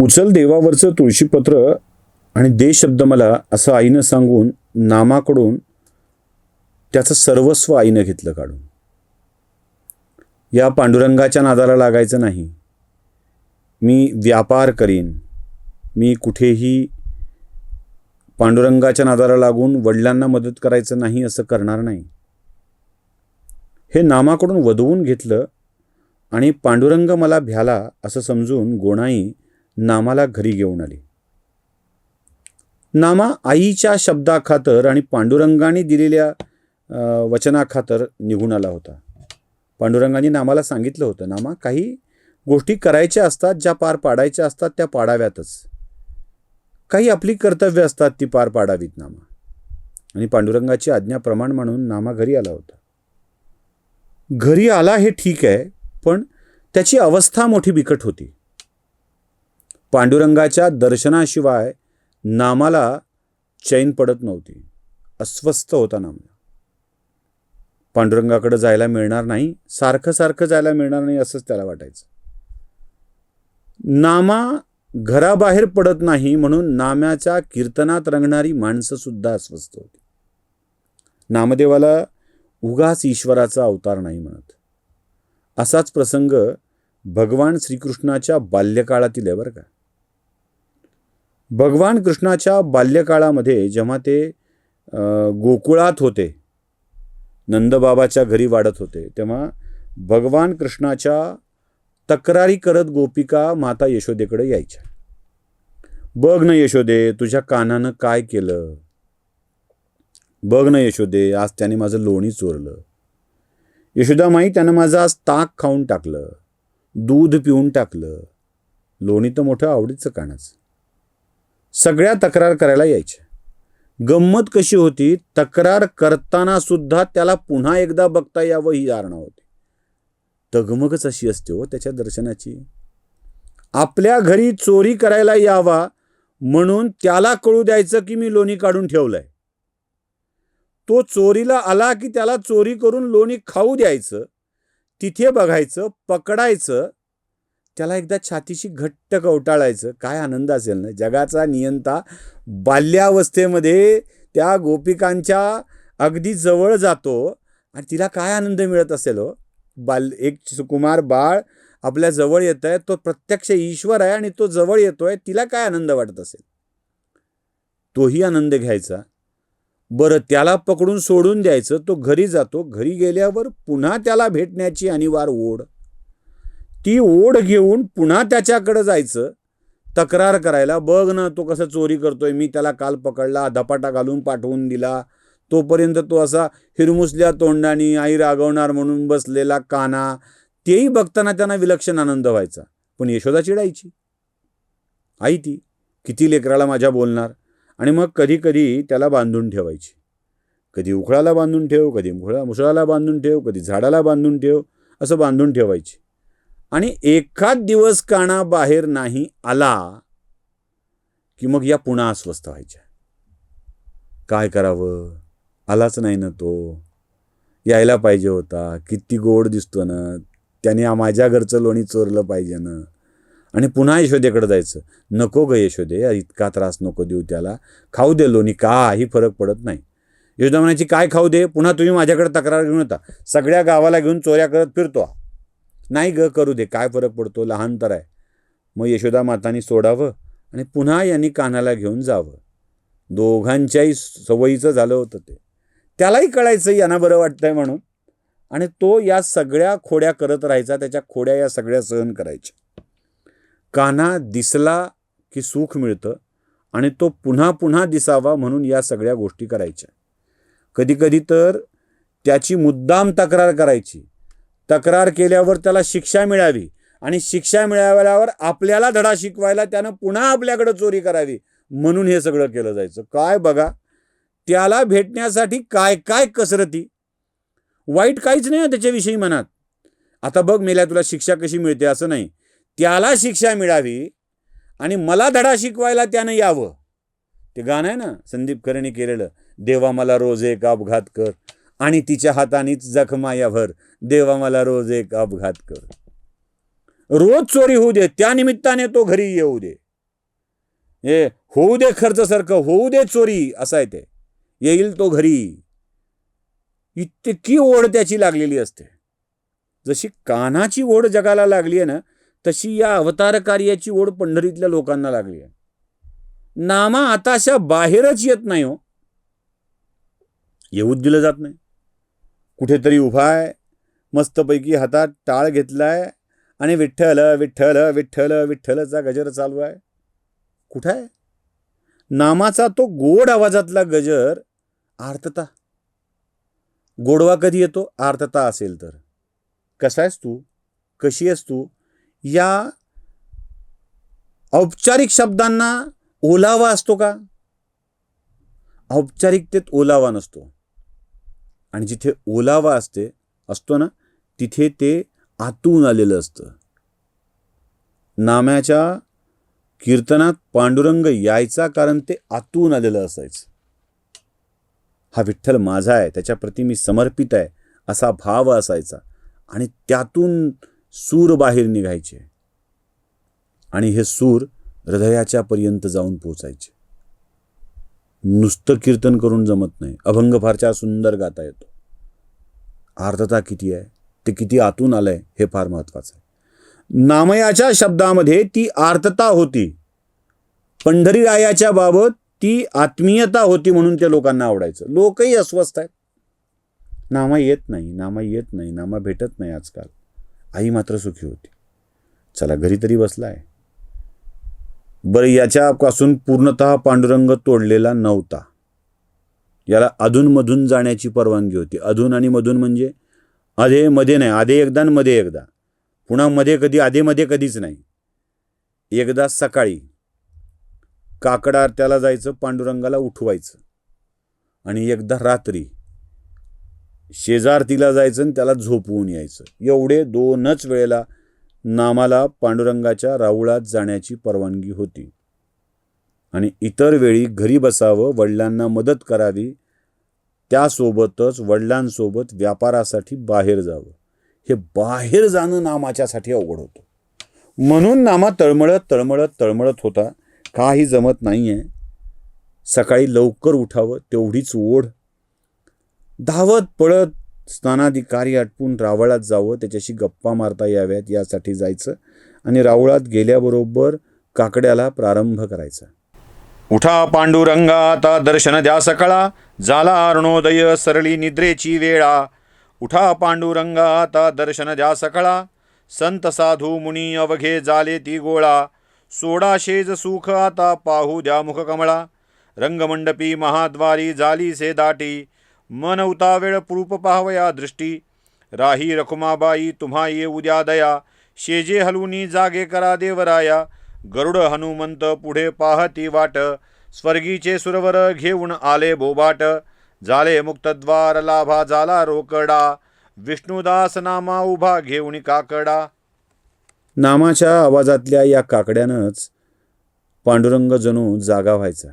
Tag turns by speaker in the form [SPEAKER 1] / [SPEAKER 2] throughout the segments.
[SPEAKER 1] उचल देवावरचं तुळशीपत्र आणि दे शब्द मला, असं आईनं सांगून नामाकडून त्याचं सर्वस्व आईनं घेतलं काढून. या पांडुरंगाच्या नादाला लागायचं नाही. मी व्यापार करीन, मी कुठेही पांडुरंगाच्या नादाला लागून वडिलांना मदत करायचं नाही असं करणार नाही. हे नामाकडून वधवून घेतलं आणि पांडुरंग मला भ्याला असं समजून गोणाई नामाला घरी घेऊन आली. नामा आईच्या शब्दाखातर आणि पांडुरंगाने दिलेल्या वचनाखातर निघून आला होता. पांडुरंगाने नामाला सांगितलं होतं, नामा काही गोष्टी करायच्या असतात, ज्या पार पाडायच्या असतात त्या पाडाव्यातच. काही आपली कर्तव्य असतात ती पार पाडावीत नामा. आणि पांडुरंगाची आज्ञा प्रमाण म्हणून नामा घरी आला होता. घरी आला हे ठीक आहे, पण त्याची अवस्था मोठी बिकट होती. पांडुरंगाच्या दर्शनाशिवाय नामाला चैन पडत नव्हती. अस्वस्थ होता नामा. पांडुरंगाकडे जायला मिळणार नाही, सारखं सारखं जायला मिळणार नाही असंच त्याला वाटायचं. नामा घराबाहेर पडत नाही म्हणून नाम्याच्या कीर्तनात रंगणारी माणसं सुद्धा अस्वस्थ होती. नामदेवाला उगाच ईश्वराचा अवतार नाही म्हणत. असाच प्रसंग भगवान श्रीकृष्णाच्या बाल्यकाळातील आहे बरं का. भगवान कृष्णाच्या बाल्यकाळामध्ये जेव्हा ते गोकुळात होते, नंदबाबाच्या घरी वाढत होते, तेव्हा भगवान कृष्णाच्या तक्रारी करत गोपिका माता यशोदेकडे यायच्या. बघ न यशोदे, तुझ्या कानानं काय केलं. बघ न यशोदे, आज त्याने माझं लोणी चोरलं. यशोदामाई, त्यानं माझं आज ताक खाऊन टाकलं, दूध पिऊन टाकलं. लोणी तर मोठं आवडीचं कानाचं. सगळ्या तक्रार करायला यायच्या. गंमत कशी होती, तक्रार करताना सुद्धा त्याला पुन्हा एकदा बघता यावं ही आरणा होती. तगमगच अशी असते हो त्याच्या दर्शनाची. आपल्या घरी चोरी करायला यावा म्हणून त्याला कळू द्यायचं की मी लोणी काढून ठेवलंय. तो चोरीला आला की त्याला चोरी करून लोणी खाऊ द्यायचं, तिथे बघायचं, पकडायचं, त्याला एकदा छातीशी घट्ट कवटाळायचं. काय आनंद असेल ना. जगाचा नियंता बाल्यावस्थेमध्ये त्या गोपिकांच्या अगदी जवळ जातो आणि तिला काय आनंद मिळत असेल हो. एक सुकुमार बाळ आपल्या जवळ येत आहे, तो प्रत्यक्ष ईश्वर आहे आणि तो जवळ येतोय, तिला काय आनंद वाटत असेल. तोही आनंद घ्यायचा. बरं, त्याला पकडून सोडून द्यायचं. तो घरी जातो. घरी गेल्यावर पुन्हा त्याला भेटण्याची अनिवार्य ओढ. ती ओढ घेऊन पुन्हा त्याच्याकडे जायचं, तक्रार करायला. बघ ना तो कसं चोरी करतोय, मी त्याला काल पकडला, धपाटा घालून पाठवून दिला. तोपर्यंत तो असा हिरमुसल्या तोंडानी आई रागवणार म्हणून बसलेला काना. तेही बघताना त्यांना विलक्षण आनंद व्हायचा. पण यशोदा चिडायची. आई ती किती लेकराला माझ्या बोलणार. आणि मग कधी कधी त्याला बांधून ठेवायची. कधी उखळाला बांधून ठेव, कधी मुसळाला बांधून ठेव, कधी झाडाला बांधून ठेव, असं बांधून ठेवायची. आणि एखाद दिवस काना बाहेर नाही आला की मग या पुन्हा अस्वस्थ व्हायच्या. काय करावं, आलाच नाही ना तो, यायला पाहिजे होता, किती गोड दिसतो ना, त्याने माझ्या घरचं लोणी चोरलं पाहिजे ना. आणि पुन्हा यशोदेकडे जायचं. नको ग यशोदे, इतका त्रास नको देऊ त्याला, खाऊ दे लोणी, काही फरक पडत नाही. यशोदा म्हणायची, काय खाऊ दे, पुन्हा तुम्ही माझ्याकडे तक्रार घेऊन येता, सगळ्या गावाला घेऊन चोऱ्या करत फिरतो. नाही ग, करू दे, काय फरक पडतो, लहान तर आहे. मग यशोदा मातांनी सोडावं आणि पुन्हा यांनी कानाला घेऊन जावं. दोघांच्याही सवयीचं झालं होतं ते. त्यालाही कळायचं यांना बरं वाटतंय म्हणून. आणि तो या सगळ्या खोड्या करत राहायचा. त्याच्या खोड्या या सगळ्या सहन करायच्या. कान्हा दिसला की सुख मिळतं आणि तो पुन्हा पुन्हा दिसावा म्हणून या सगळ्या गोष्टी करायच्या. कधीकधी तर त्याची मुद्दाम तक्रार करायची. तक्रार केल्यावर त्याला शिक्षा मिळावी आणि शिक्षा मिळाल्यावर आपल्याला धडा शिकवायला त्यानं पुन्हा आपल्याकडे चोरी करावी म्हणून हे सगळं केलं जायचं. काय बघा, त्याला भेटण्यासाठी काय काय कसरती. वाईट काहीच नाही त्याच्याविषयी मनात. आता बघ मेल्या, तुला शिक्षा कशी मिळते असं नाही. त्याला शिक्षा मिळावी आणि मला धडा शिकवायला त्यानं यावं. ते गाणं आहे ना संदीप खरेने केलेलं, देवा मला रोज एक अपघात कर आणि तिच्या हातानीच जखमा या भर, देवा मला रोज एक अपघात कर. रोज चोरी होऊ दे, त्या निमित्ताने तो घरी येऊ दे. हे होऊ दे खर्च सारखं, होऊ दे चोरी, असं आहे ते. येईल तो घरी, इतकी ओढ त्याची लागलेली असते. जशी कान्हाची ओढ जगाला लागली आहे ना, तशी या अवतार कार्याची ओढ पंढरीतल्या लोकांना लागली आहे. नामा आताशा बाहेरच येत नाही हो, येऊच दिलं जात नाही. कुठेतरी उभा आहे, मस्तपैकी हातात टाळ घेतलाय आणि विठ्ठल विठ्ठल विठ्ठल विठ्ठलचा गजर चालू आहे. कुठं आहे नामाचा तो गोड आवाजातला गजर? आर्तता. गोडवा कधी येतो? आर्तता असेल तर. कसा आहेस तू, कशी आहेस तू, या औपचारिक शब्दांना ओलावा असतो का? औपचारिकतेत ओलावा नसतो. आणि जिथे ओलावा असतो ना, तिथे ते आतून आलेलं असतं. नाम्याच्या कीर्तनात पांडुरंग यायचा कारण ते आतून आलेलं असायचं. हा विठ्ठल माझा आहे, त्याच्याप्रती मी समर्पित आहे, असा भाव असायचा. आणि त्यातून सूर बाहेर निघायचे आणि हे सूर हृदयाच्या पर्यंत जाऊन पोचायचे. नुसतं कीर्तन करून जमत नाही. अभंग फारच्या सुंदर गाता येतो. आर्तता किती आहे, ते किती आतून आलंय, हे फार महत्वाचं आहे. नामयाच्या शब्दामध्ये ती आर्तता होती. पंढरीरायाच्या बाबत ती आत्मीयता होती, म्हणून ते लोकांना आवडायचं. लोकही अस्वस्थ आहेत. नामा येत नाही, नामा येत नाही, नामा भेटत नाही आजकाल. आई मात्र सुखी होती. चला, घरी तरी बसलाय. बरं, याच्यापासून पूर्णतः पांडुरंग तोडलेला नव्हता. याला अधूनमधून जाण्याची परवानगी होती. अधून आणि मधून म्हणजे आधे मध्ये नाही. आधे एकदा आणि मध्ये एकदा. पुन्हा मध्ये कधी, आधे मध्ये कधीच नाही. एकदा सकाळी काकडा आरत्याला जायचं, पांडुरंगाला उठवायचं. आणि एकदा रात्री शेजारतीला जायचं आणि त्याला झोपवून यायचं. एवढे 2च वेळेला नामाला पांडुरंगाच्या राऊळात जाण्याची परवानगी होती. आणि इतर वेळी घरी बसावं, वडिलांना मदत करावी, त्यासोबतच वडिलांसोबत व्यापारासाठी बाहेर जावं. हे बाहेर जाणं नामाच्यासाठी अवघड होतं. म्हणून नामा तळमळत होता. काही जमत नाहीये. सकाळी लवकर उठावं, तेवढीच ओढ. धावत पळत स्नानादी कार्य आटपून रावळात जावं, त्याच्याशी गप्पा मारता याव्यात यासाठी जायचं. आणि रावळात गेल्याबरोबर काकड्याला प्रारंभ करायचा. उठा पांडुरंगा, आता दर्शन द्या सकळा, झाला अरुणोदय, सरळी निद्रेची वेळा. उठा पांडुरंगा, आता दर्शन द्या सकळा, संत साधू मुनी अवघे झाले ती गोळा. सोडा शेज सुख, आता पाहू द्या मुख कमळा. रंगमंडपी महाद्वारी झाली से दाटी, मन उतावेळ पुरूप पाहवया दृष्टी. राही रखुमाबाई तुम्हा ये उद्या दया, शेजे हलवूनी जागे करा देवराया. गरुड हनुमंत पुढे पाहती वाट, स्वर्गीचे सुरवर घेऊन आले बोबाट. झाले मुक्तद्वार लाभा झाला रोकडा, विष्णुदास नामा उभा घेऊन काकडा. नामाच्या आवाजातल्या या काकड्यानंच पांडुरंग जणू जागा व्हायचा.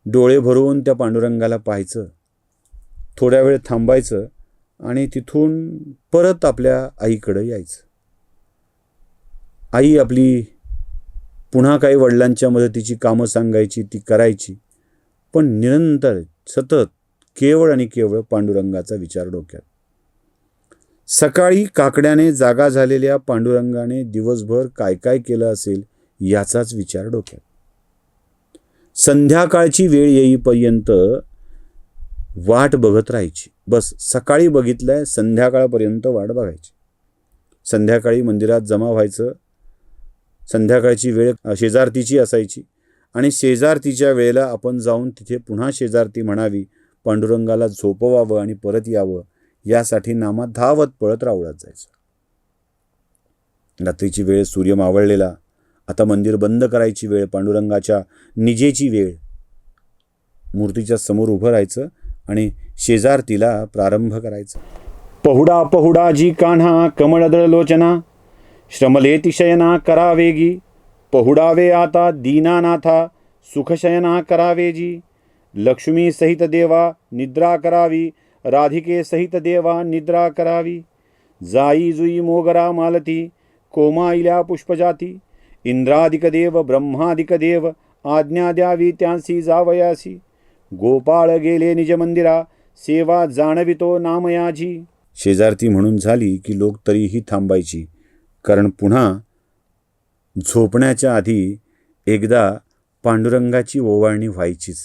[SPEAKER 1] डोळे भरून त्या पांडुरंगाला पाहायचं, थोड्या वेळ थांबायचं आणि तिथून परत आपल्या आईकडे यायचं. आई आपली पुन्हा काही वडिलांच्या मदतीची कामं सांगायची, ती करायची. पण निरंतर सतत केवळ आणि केवळ पांडुरंगाचा विचार डोक्यात. सकाळी काकड्याने जागा झालेल्या पांडुरंगाने दिवसभर काय काय केलं असेल याचाच विचार डोक्यात. संध्याकाळची वेळ येईपर्यंत वाट बघत राहायची. बस, सकाळी बघितलंय, संध्याकाळपर्यंत वाट बघायची. संध्याकाळी मंदिरात जमा व्हायचं. संध्याकाळची वेळ शेजारतीची असायची आणि शेजारतीच्या वेळेला आपण जाऊन तिथे पुन्हा शेजारती म्हणावी, पांडुरंगाला झोपवावं आणि परत यावं, यासाठी नामा धावत पळत रावळात जायचं. रात्रीची वेळ, सूर्य मावळलेला. आता मंदिर बंद करायची वेळ, पांडुरंगाच्या निजेची वेळ. मूर्तीच्या समोर उभं राहायचं आणि शेजारतीला प्रारंभ करायचा. पहुडा पहुडा जी कान्हा कमळदळ लोचना, श्रमलेतिशयना करावेगी. पहुडावे आता दीनानाथा, सुखशयना करावे जी. लक्ष्मी सहित देवा निद्रा करावी, राधिके सहित देवा निद्रा करावी. जाई जुई मोगरा मालती, कोमाईल्या पुष्पजाती. इंद्रादिक देव ब्रह्मादिक देव आज्ञा द्यावी त्यांसी जावयासी. गोपाळ गेले निज मंदिरा सेवा जाणवितो नामयाजी. शेजारती म्हणून झाली की लोक तरीही थांबायची, कारण पुन्हा झोपण्याच्या आधी एकदा पांडुरंगाची ओवाळणी व्हायचीच.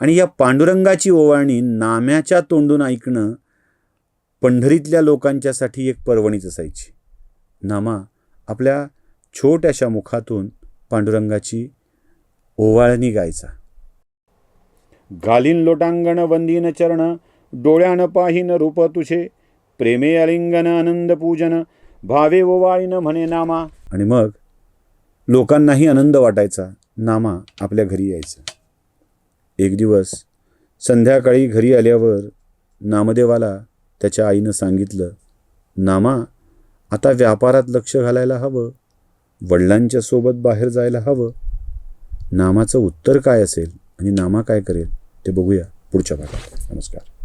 [SPEAKER 1] आणि या पांडुरंगाची ओवाळणी नाम्याच्या तोंडून ऐकणं पंढरीतल्या लोकांच्यासाठी एक पर्वणीच असायची. नामा आपल्या छोट्याशा मुखातून पांडुरंगाची ओवाळणी गायचा. घालीन लोटांगण वंदीन चरण डोळ्यान पाहीन रूप तुझे. प्रेमे अलिंगन आनंद पूजन भावे ओवाळीन म्हणे नामा. आणि मग लोकांनाही आनंद वाटायचा. नामा आपल्या घरी यायचं. एक दिवस संध्याकाळी घरी आल्यावर नामदेवाला त्याच्या आईनं सांगितलं, नामा आता व्यापारात लक्ष घालायला हवं, वडिलांच्या सोबत बाहेर जायला हवं. नामाचं उत्तर काय असेल आणि नामा काय करेल ते बघूया पुढच्या भागात. नमस्कार.